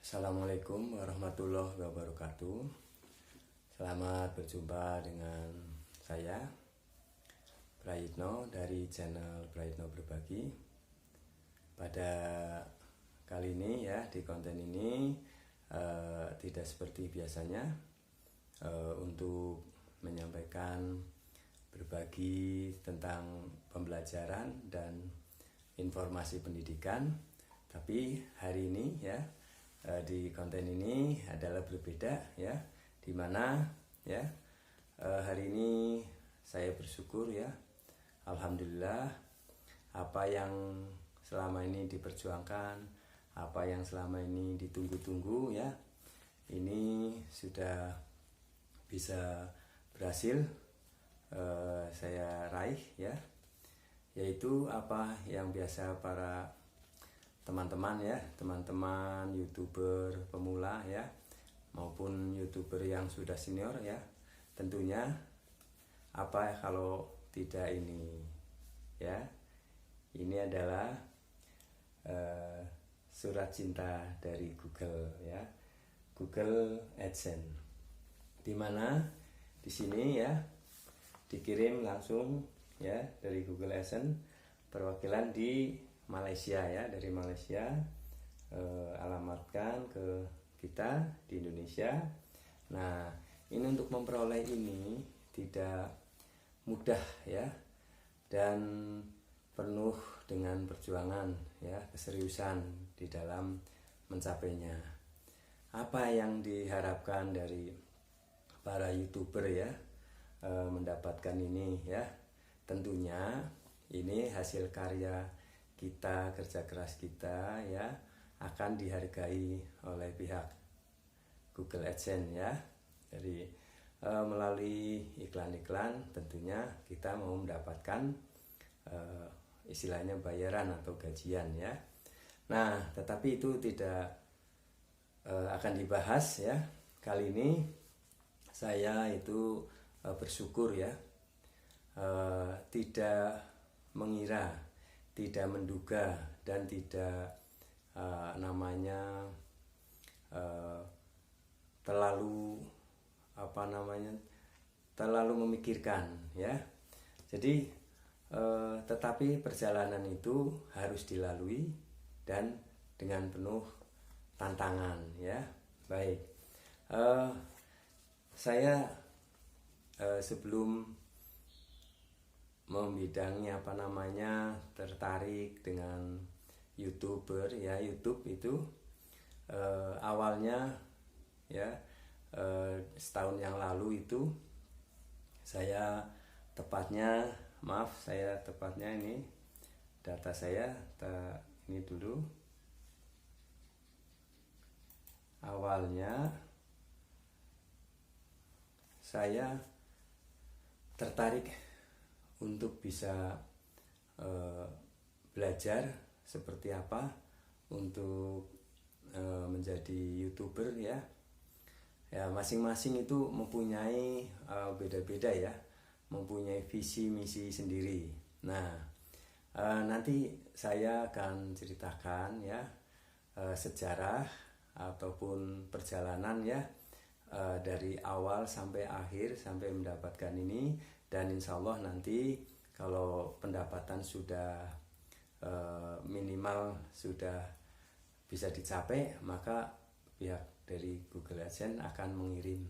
Assalamualaikum warahmatullahi wabarakatuh. Selamat berjumpa dengan saya Prayitno dari channel Prayitno Berbagi. Pada kali ini ya, di konten ini tidak seperti biasanya untuk menyampaikan berbagi tentang pembelajaran dan informasi pendidikan. Tapi hari ini ya, di konten ini adalah berbeda ya, dimana ya hari ini saya bersyukur ya, alhamdulillah, apa yang selama ini diperjuangkan, apa yang selama ini ditunggu-tunggu ya, ini sudah bisa berhasil saya raih ya, yaitu apa yang biasa para teman-teman ya, teman-teman YouTuber pemula ya, maupun YouTuber yang sudah senior ya, tentunya apa kalau tidak ini ya, ini adalah surat cinta dari Google ya, Google AdSense, dimana di sini ya dikirim langsung ya dari Google AdSense, perwakilan di Malaysia ya, dari Malaysia, alamatkan ke kita di Indonesia. Nah, ini untuk memperoleh ini tidak mudah ya, dan penuh dengan perjuangan ya, keseriusan di dalam mencapainya. Apa yang diharapkan dari para YouTuber ya, mendapatkan ini ya, tentunya ini hasil karya kita, kerja keras kita ya, akan dihargai oleh pihak Google AdSense ya. Jadi melalui iklan-iklan tentunya kita mau mendapatkan istilahnya bayaran atau gajian ya. Nah, tetapi itu tidak akan dibahas ya. Kali ini saya itu bersyukur ya, tidak mengira, tidak menduga, dan tidak terlalu memikirkan ya. Jadi tetapi perjalanan itu harus dilalui dan dengan penuh tantangan ya. Baik, saya sebelum membidangi tertarik dengan YouTuber ya, YouTube itu awalnya ya, setahun yang lalu itu saya tepatnya ini data saya ini dulu, awalnya saya tertarik untuk bisa belajar seperti apa untuk menjadi YouTuber ya. Ya, masing-masing itu mempunyai beda-beda ya, mempunyai visi misi sendiri. Nah, nanti saya akan ceritakan ya sejarah ataupun perjalanan ya, dari awal sampai akhir sampai mendapatkan ini. Dan insya Allah nanti kalau pendapatan sudah minimal sudah bisa dicapai, maka pihak dari Google AdSense akan mengirim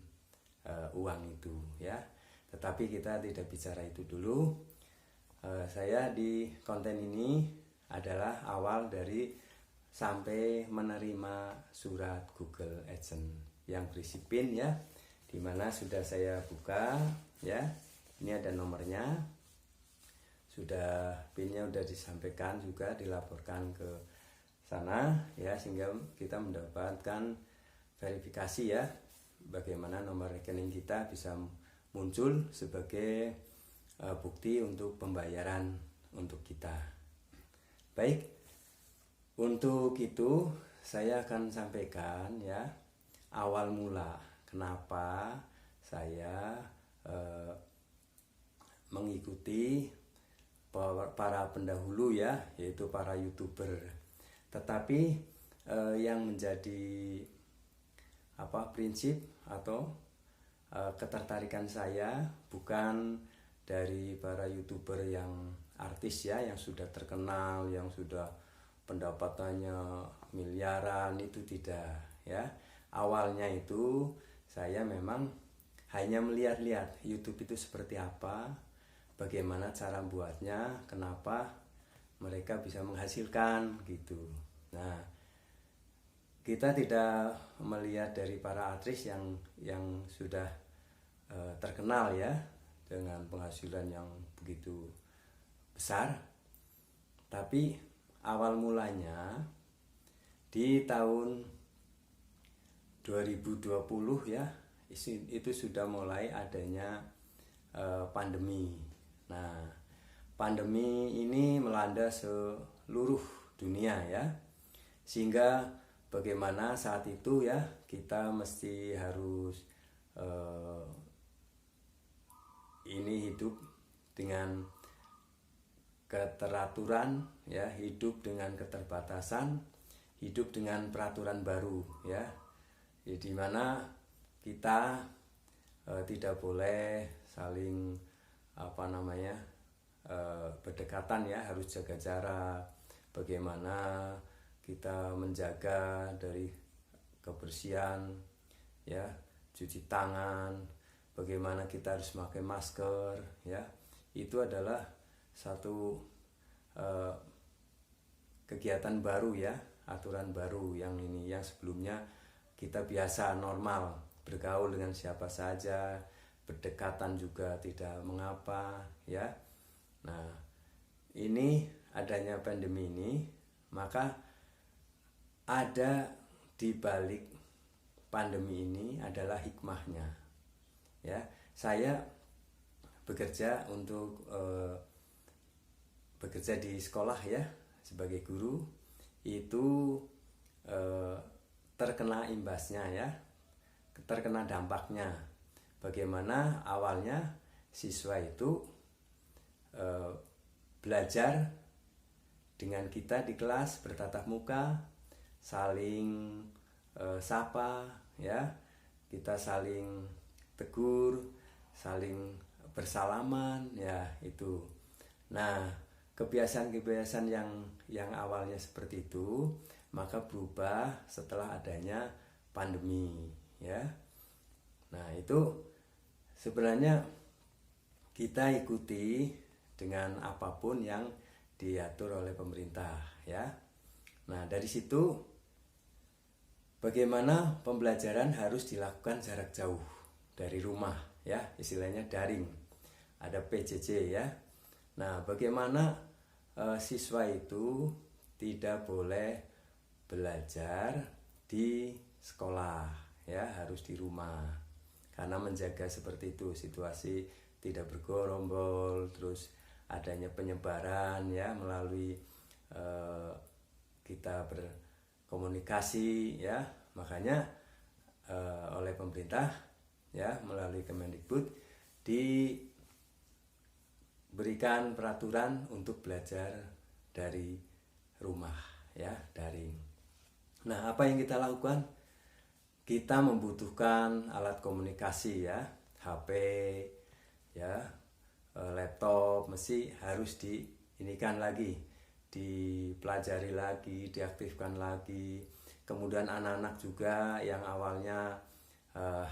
uang itu ya. Tetapi kita tidak bicara itu dulu. Saya di konten ini adalah awal dari sampai menerima surat Google AdSense yang berisi PIN ya, dimana sudah saya buka ya. Ini ada nomornya, sudah PIN-nya sudah disampaikan juga, dilaporkan ke sana ya, sehingga kita mendapatkan verifikasi ya, bagaimana nomor rekening kita bisa muncul sebagai bukti untuk pembayaran untuk kita. Baik, untuk itu saya akan sampaikan ya, awal mula kenapa saya mengikuti para pendahulu ya, yaitu para YouTuber. Tetapi yang menjadi prinsip atau ketertarikan saya bukan dari para YouTuber yang artis ya, yang sudah terkenal, yang sudah pendapatannya miliaran, itu tidak ya. Awalnya itu saya memang hanya melihat-lihat YouTube itu seperti apa, bagaimana cara buatnya, kenapa mereka bisa menghasilkan gitu. Nah, kita tidak melihat dari para artis yang sudah terkenal ya, dengan penghasilan yang begitu besar. Tapi awal mulanya di tahun 2020 ya, itu sudah mulai adanya pandemi. Nah, pandemi ini melanda seluruh dunia ya, sehingga bagaimana saat itu ya kita mesti harus hidup dengan keteraturan ya, hidup dengan keterbatasan, hidup dengan peraturan baru ya. Di mana kita tidak boleh saling berdekatan ya, harus jaga jarak. Bagaimana kita menjaga dari kebersihan ya, cuci tangan, bagaimana kita harus pakai masker ya. Itu adalah satu kegiatan baru ya, aturan baru yang sebelumnya kita biasa normal bergaul dengan siapa saja, berdekatan juga tidak mengapa ya. Nah, ini adanya pandemi ini, maka ada di balik pandemi ini adalah hikmahnya ya. Saya bekerja di sekolah ya, sebagai guru, itu terkena imbasnya ya, terkena dampaknya. Bagaimana awalnya siswa itu belajar dengan kita di kelas bertatap muka, saling sapa ya, kita saling tegur, saling bersalaman ya, itu. Nah, kebiasaan-kebiasaan yang awalnya seperti itu maka berubah setelah adanya pandemi ya. Nah, itu sebenarnya kita ikuti dengan apapun yang diatur oleh pemerintah ya. Nah, dari situ bagaimana pembelajaran harus dilakukan jarak jauh dari rumah ya, istilahnya daring. Ada PJJ ya. Nah, bagaimana siswa itu tidak boleh belajar di sekolah ya, harus di rumah. Karena menjaga seperti itu, situasi tidak bergerombol, terus adanya penyebaran ya melalui kita berkomunikasi ya. Makanya oleh pemerintah ya melalui Kemendikbud diberikan peraturan untuk belajar dari rumah ya, daring. Nah, apa yang kita lakukan? Kita membutuhkan alat komunikasi ya, HP ya, laptop mesti harus dipelajari lagi, diaktifkan lagi. Kemudian anak-anak juga yang awalnya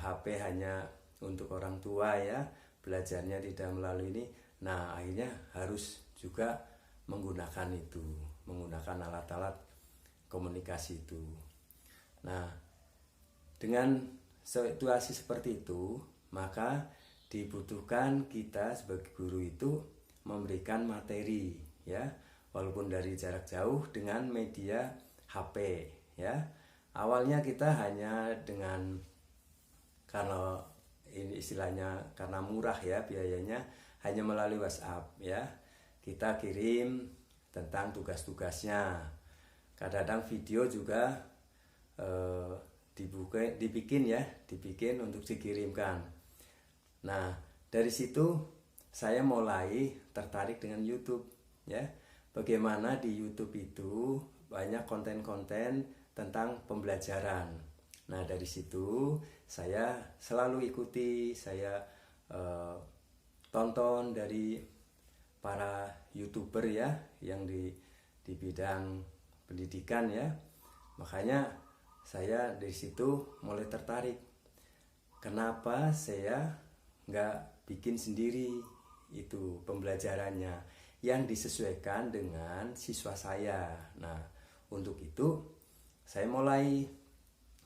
HP hanya untuk orang tua ya, belajarnya tidak melalui ini. Nah, akhirnya harus juga menggunakan alat-alat komunikasi itu. Nah, dengan situasi seperti itu, maka dibutuhkan kita sebagai guru itu memberikan materi ya, walaupun dari jarak jauh dengan media HP ya. Awalnya kita hanya karena ini istilahnya karena murah ya biayanya, hanya melalui WhatsApp ya. Kita kirim tentang tugas-tugasnya. Kadang-kadang video juga dibikin untuk dikirimkan. Nah, dari situ saya mulai tertarik dengan YouTube ya. Bagaimana di YouTube itu banyak konten-konten tentang pembelajaran. Nah dari situ saya selalu ikuti, saya tonton dari para YouTuber ya yang di bidang pendidikan ya. Makanya saya dari situ mulai tertarik. Kenapa saya nggak bikin sendiri itu pembelajarannya yang disesuaikan dengan siswa saya. Nah untuk itu saya mulai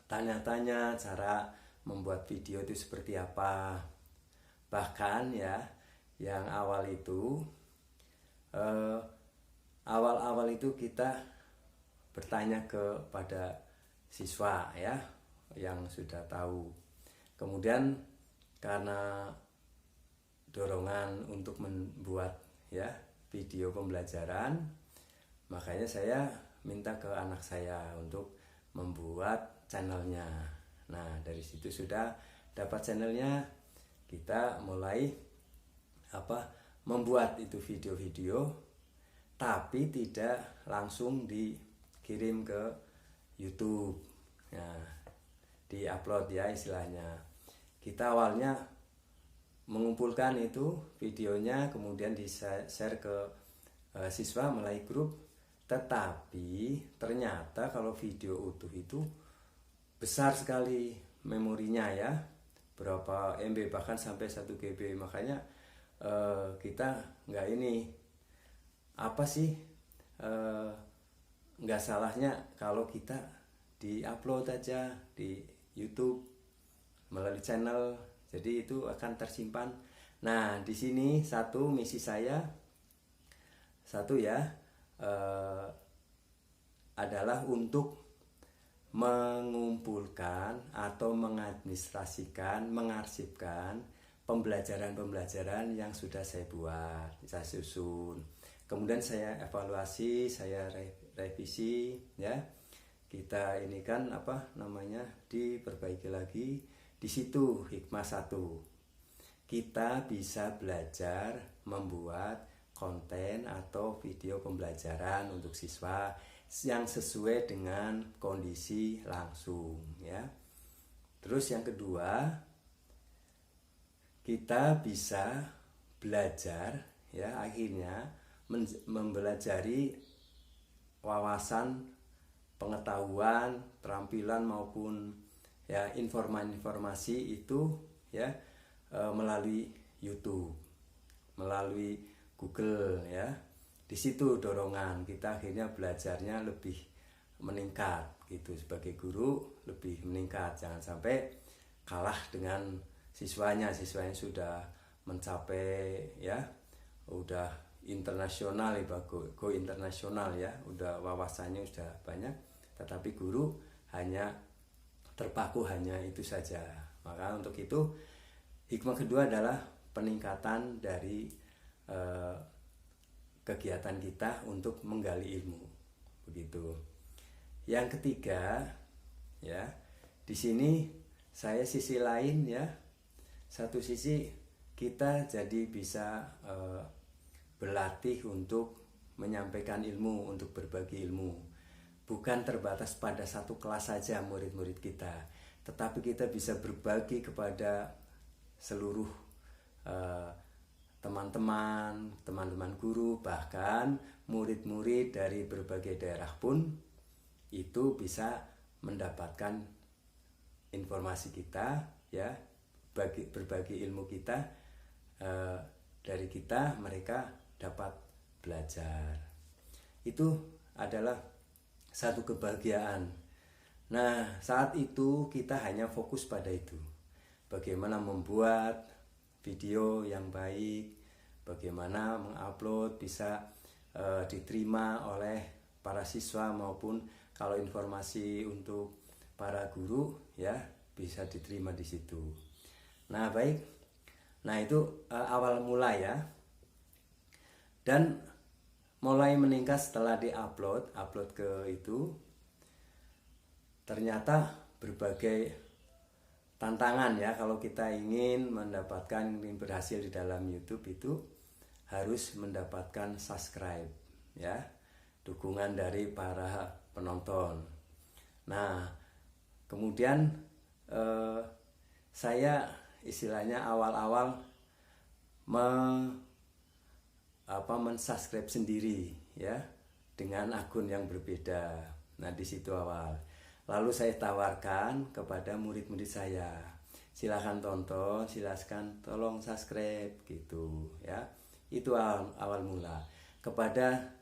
tanya-tanya cara membuat video itu seperti apa. Bahkan ya yang awal itu kita bertanya kepada siswa ya yang sudah tahu. Kemudian karena dorongan untuk membuat ya video pembelajaran, makanya saya minta ke anak saya untuk membuat channelnya. Nah dari situ sudah dapat channelnya, kita mulai membuat itu video-video, tapi tidak langsung dikirim ke YouTube, nah, di-upload ya istilahnya. Kita awalnya mengumpulkan itu videonya, kemudian di-share ke siswa melalui grup. Tetapi ternyata kalau video utuh itu besar sekali memorinya ya, berapa MB, bahkan sampai 1 GB. Makanya kita nggak nggak salahnya kalau kita di-upload aja di YouTube melalui channel, jadi itu akan tersimpan. Nah di sini misi saya adalah untuk mengumpulkan atau mengadministrasikan, mengarsipkan pembelajaran-pembelajaran yang sudah saya buat, saya susun. Kemudian saya evaluasi, saya revisi ya. Kita ini kan diperbaiki lagi. Di situ hikmah 1. Kita bisa belajar membuat konten atau video pembelajaran untuk siswa yang sesuai dengan kondisi langsung ya. Terus yang kedua, kita bisa belajar ya, akhirnya mempelajari wawasan, pengetahuan, keterampilan maupun ya informasi itu ya melalui YouTube, melalui Google ya. Di situ dorongan kita akhirnya belajarnya lebih meningkat gitu, sebagai guru lebih meningkat, jangan sampai kalah dengan siswanya sudah mencapai ya udah internasional, go internasional ya, udah wawasannya sudah banyak, tetapi guru hanya terpaku hanya itu saja. Maka untuk itu hikmah kedua adalah peningkatan dari kegiatan kita untuk menggali ilmu, begitu. Yang ketiga ya, di sini saya sisi lain ya, satu sisi kita jadi bisa berlatih untuk menyampaikan ilmu, untuk berbagi ilmu. Bukan terbatas pada satu kelas saja murid-murid kita, tetapi kita bisa berbagi kepada seluruh teman-teman guru, bahkan murid-murid dari berbagai daerah pun itu bisa mendapatkan informasi kita ya, berbagi ilmu kita, dari kita mereka dapat belajar. Itu adalah satu kebahagiaan. Nah saat itu kita hanya fokus pada itu, bagaimana membuat video yang baik, bagaimana mengupload bisa diterima oleh para siswa, maupun kalau informasi untuk para guru ya bisa diterima di situ. Nah baik, nah itu awal mula ya, dan mulai meningkat setelah upload ke itu. Ternyata berbagai tantangan ya, kalau kita ingin berhasil di dalam YouTube itu harus mendapatkan subscribe ya, dukungan dari para penonton. Nah Kemudian saya istilahnya awal-awal mensubscribe sendiri ya dengan akun yang berbeda. Nah, di situ awal. Lalu saya tawarkan kepada murid-murid saya, silahkan tonton, silahkan tolong subscribe gitu ya. Itu awal mula. Kepada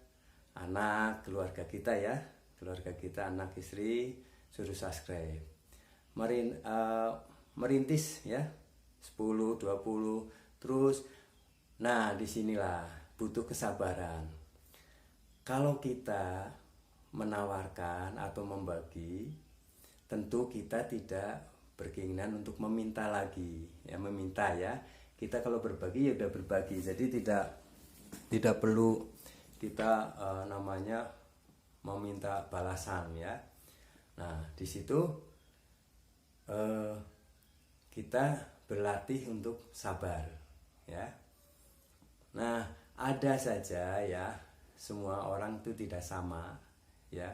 anak keluarga kita ya, keluarga kita, anak istri, suruh subscribe. Merintis ya 10, 20 terus. Nah, disinilah butuh kesabaran. Kalau kita menawarkan atau membagi, tentu kita tidak berkeinginan untuk meminta lagi ya, meminta ya. Kita kalau berbagi ya udah berbagi, jadi tidak perlu kita namanya meminta balasan ya. Nah, di situ kita berlatih untuk sabar ya. Nah, ada saja ya, semua orang itu tidak sama ya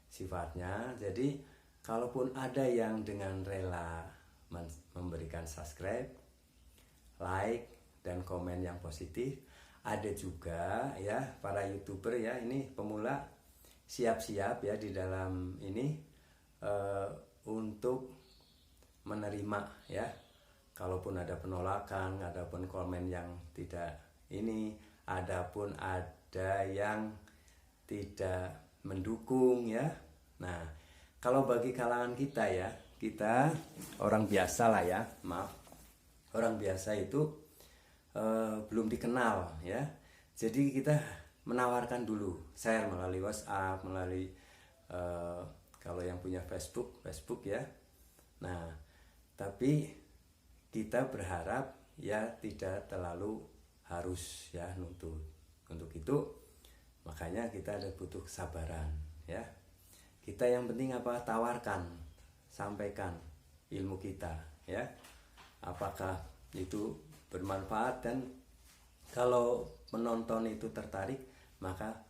sifatnya. Jadi kalaupun ada yang dengan rela memberikan subscribe, like, dan komen yang positif, ada juga ya para YouTuber ya, ini pemula, siap-siap ya di dalam ini untuk menerima ya. Kalaupun ada penolakan, adapun komen yang tidak ini, adapun ada yang tidak mendukung ya. Nah, kalau bagi kalangan kita ya, kita orang biasa lah ya, maaf, orang biasa itu belum dikenal ya. Jadi kita menawarkan dulu, share melalui WhatsApp, melalui kalau yang punya Facebook ya. Nah, tapi kita berharap ya tidak terlalu harus ya nuntut. Untuk itu makanya kita ada butuh kesabaran ya. Kita yang penting apa? Tawarkan, sampaikan ilmu kita ya. Apakah itu bermanfaat, dan kalau penonton itu tertarik, maka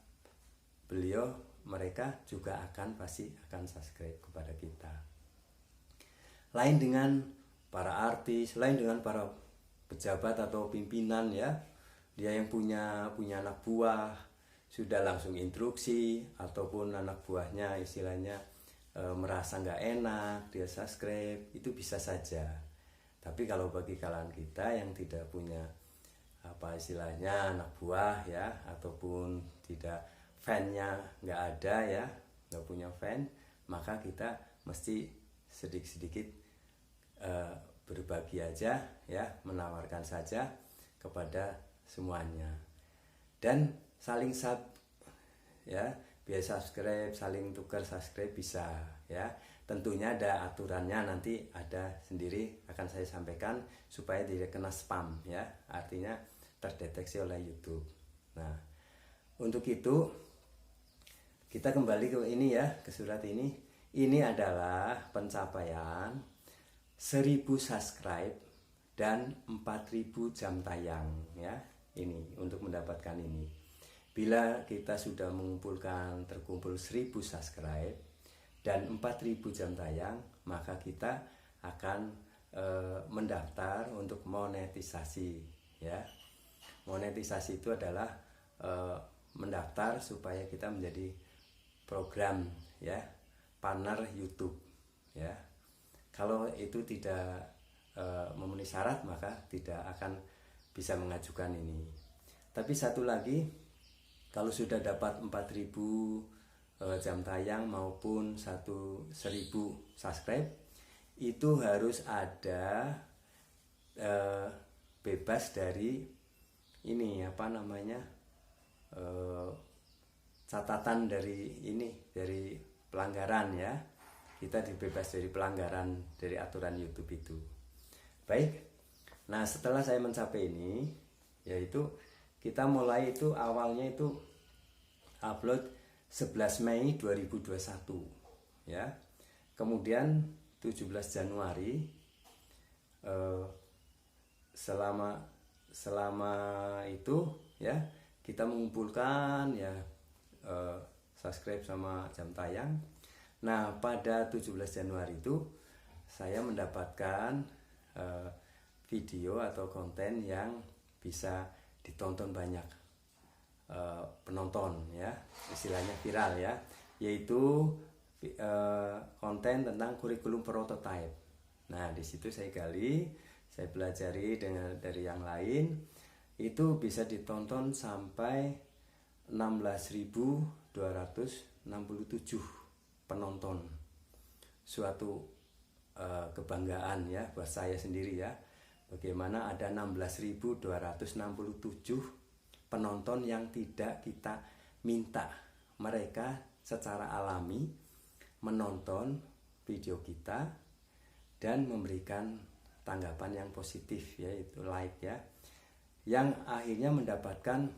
mereka juga pasti akan subscribe kepada kita. Lain dengan para artis, lain dengan para pejabat atau pimpinan ya. Dia yang punya anak buah sudah langsung instruksi, ataupun anak buahnya istilahnya merasa nggak enak, dia subscribe, itu bisa saja. Tapi kalau bagi kalangan kita yang tidak punya istilahnya anak buah ya, ataupun tidak, fan-nya nggak ada ya, nggak punya fan, maka kita mesti sedikit-sedikit berbagi aja ya, menawarkan saja kepada semuanya, dan saling ya, biasa subscribe, saling tukar subscribe bisa ya. Tentunya ada aturannya, nanti ada sendiri akan saya sampaikan supaya tidak kena spam ya, artinya terdeteksi oleh YouTube. Nah, untuk itu kita kembali ke ini ya, ke surat ini. Ini adalah pencapaian 1000 subscribe dan 4000 jam tayang ya. Ini untuk mendapatkan ini. Bila kita sudah terkumpul 1000 subscribe dan 4000 jam tayang, maka kita akan mendaftar untuk monetisasi ya. Monetisasi itu adalah mendaftar supaya kita menjadi program ya, partner YouTube ya. Kalau itu tidak memenuhi syarat, maka tidak akan bisa mengajukan ini. Tapi satu lagi, kalau sudah dapat 4000 jam tayang maupun 1000 subscribe, itu harus ada bebas dari ini catatan dari dari pelanggaran ya. Kita dibebas dari pelanggaran dari aturan YouTube itu. Baik. Nah, setelah saya mencapai ini, yaitu kita mulai itu awalnya itu upload 11 Mei 2021 ya. Kemudian 17 Januari selama itu ya, kita mengumpulkan ya subscribe sama jam tayang. Nah, pada 17 Januari itu saya mendapatkan video atau konten yang bisa ditonton banyak penonton ya, istilahnya viral ya, yaitu konten tentang kurikulum prototype. Nah, di situ saya gali, saya pelajari dari yang lain, itu bisa ditonton sampai 16.267 penonton. Suatu kebanggaan ya buat saya sendiri ya, bagaimana ada 16.267 penonton yang tidak kita minta. Mereka secara alami menonton video kita dan memberikan tanggapan yang positif, yaitu like ya, yang akhirnya mendapatkan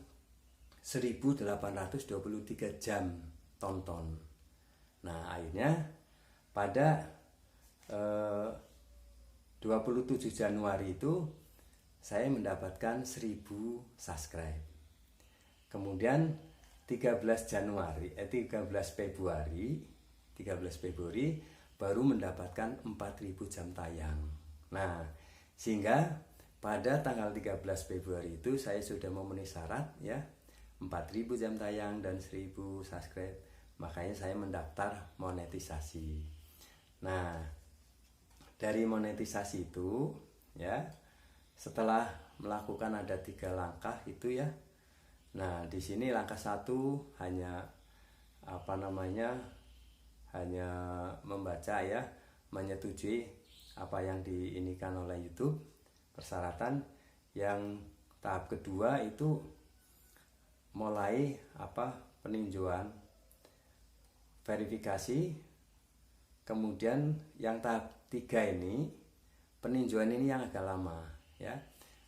1.823 jam tonton. Nah, akhirnya pada 27 Januari itu saya mendapatkan 1.000 subscribe. Kemudian 13 Februari baru mendapatkan 4.000 jam tayang. Nah, sehingga pada tanggal 13 Februari itu saya sudah memenuhi syarat ya, 4.000 jam tayang dan 1.000 subscribe. Makanya saya mendaftar monetisasi. Nah, dari monetisasi itu ya, setelah melakukan ada 3 langkah itu ya. Nah, di sini langkah 1 hanya hanya membaca ya, menyetujui apa yang diinikan oleh YouTube, persyaratan. Yang tahap kedua itu mulai peninjauan, verifikasi. Kemudian yang tahap 3 ini, peninjauan ini yang agak lama ya.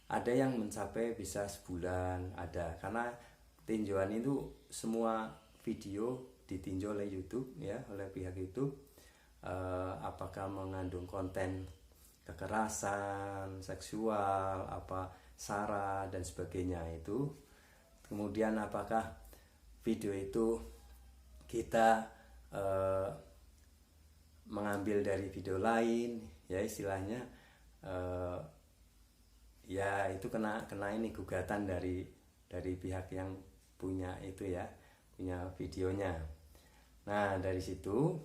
Ada yang mencapai bisa sebulan, ada, karena tinjauan itu semua video ditinjau oleh YouTube ya, oleh pihak YouTube, apakah mengandung konten kekerasan seksual, sara dan sebagainya itu. Kemudian apakah video itu kita mengambil dari video lain ya, istilahnya ya itu kena ini gugatan dari pihak yang punya itu ya, punya videonya. Nah, dari situ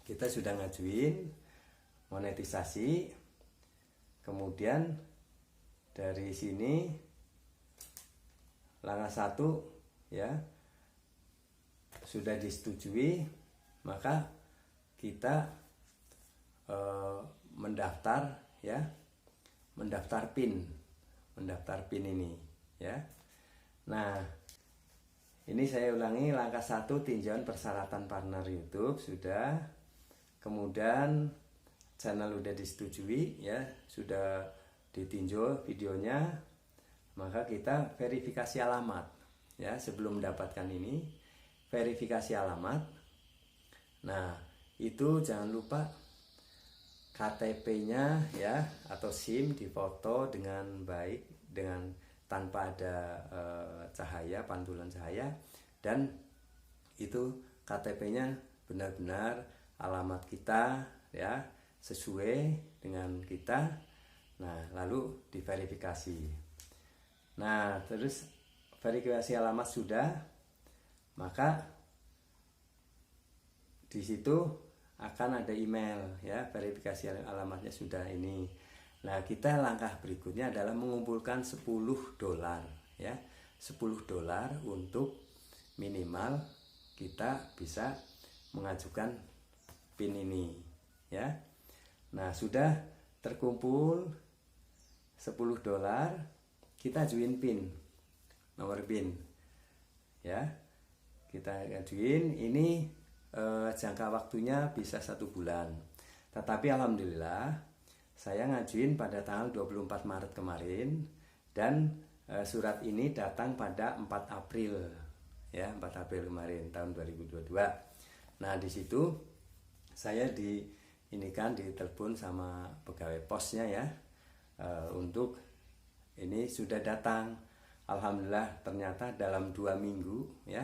kita sudah ngajuin monetisasi. Kemudian dari sini langkah 1 ya sudah disetujui, maka kita mendaftar ya, mendaftar PIN ini ya. Nah, ini saya ulangi, langkah 1 tinjauan persyaratan partner YouTube sudah. Kemudian channel udah disetujui ya, sudah ditinjau videonya, maka kita verifikasi alamat ya. Sebelum mendapatkan ini, verifikasi alamat. Nah, itu jangan lupa KTP-nya ya, atau SIM difoto dengan baik, dengan tanpa ada cahaya, pantulan cahaya, dan itu KTP-nya benar-benar alamat kita ya, sesuai dengan kita. Nah, lalu diverifikasi. Nah, terus verifikasi alamat sudah, maka di situ akan ada email ya, verifikasi alamatnya sudah ini. Nah, kita langkah berikutnya adalah mengumpulkan $10 ya, $10 untuk minimal kita bisa mengajukan PIN ini ya. Nah, sudah terkumpul $10, kita ajuin PIN, nomor PIN ya, kita ajuin. Ini jangka waktunya bisa 1 bulan, tetapi alhamdulillah saya ngajuin pada tanggal 24 Maret kemarin, dan surat ini datang pada 4 April ya, 4 April kemarin tahun 2022. Nah, di situ saya ditelepon sama pegawai posnya ya, untuk ini sudah datang. Alhamdulillah, ternyata dalam 2 minggu ya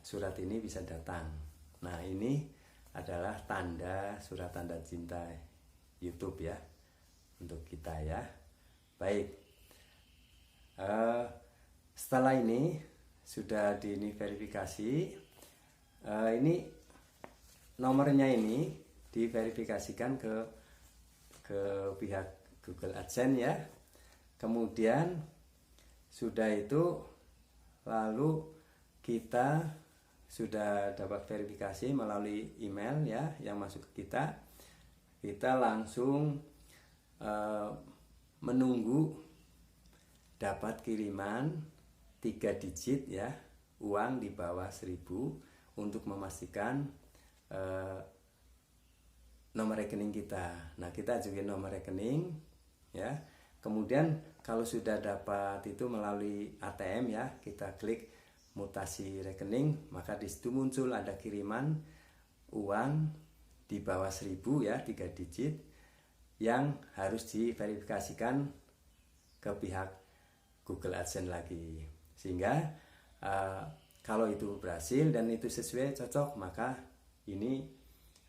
surat ini bisa datang. Nah, ini adalah surat tanda cinta YouTube ya, untuk kita ya. Baik, setelah ini sudah diverifikasi, ini nomornya ini diverifikasikan ke pihak Google AdSense ya. Kemudian sudah itu, lalu kita sudah dapat verifikasi melalui email ya yang masuk ke kita. Kita langsung menunggu dapat kiriman 3 digit ya, uang di bawah 1.000 untuk memastikan nomor rekening kita. Nah, kita ajukan nomor rekening ya. Kemudian kalau sudah dapat itu melalui ATM ya, kita klik mutasi rekening, maka di situ muncul ada kiriman uang di bawah 1.000 ya, 3 digit yang harus diverifikasikan ke pihak Google AdSense lagi. Sehingga kalau itu berhasil dan itu sesuai cocok, maka ini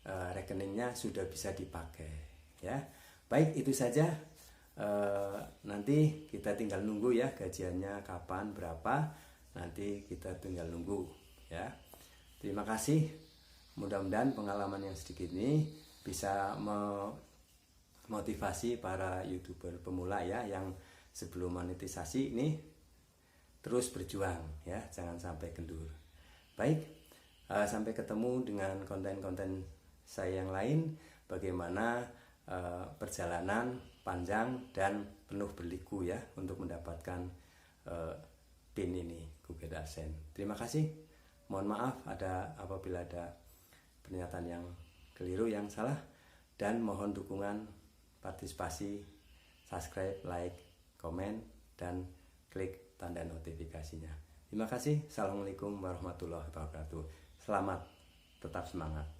rekeningnya sudah bisa dipakai ya. Baik, itu saja. Nanti kita tinggal nunggu ya, gajiannya kapan, berapa, nanti kita tinggal nunggu ya. Terima kasih, mudah-mudahan pengalaman yang sedikit ini bisa memotivasi para YouTuber pemula ya, yang sebelum monetisasi ini terus berjuang ya, jangan sampai kendur. Baik, sampai ketemu dengan konten-konten saya yang lain, bagaimana perjalanan panjang dan penuh berliku ya untuk mendapatkan PIN ini Google AdSense. Terima kasih. Mohon maaf apabila ada pernyataan yang keliru, yang salah, dan mohon dukungan, partisipasi, subscribe, like, komen, dan klik tanda notifikasinya. Terima kasih. Assalamualaikum warahmatullahi wabarakatuh. Selamat, tetap semangat.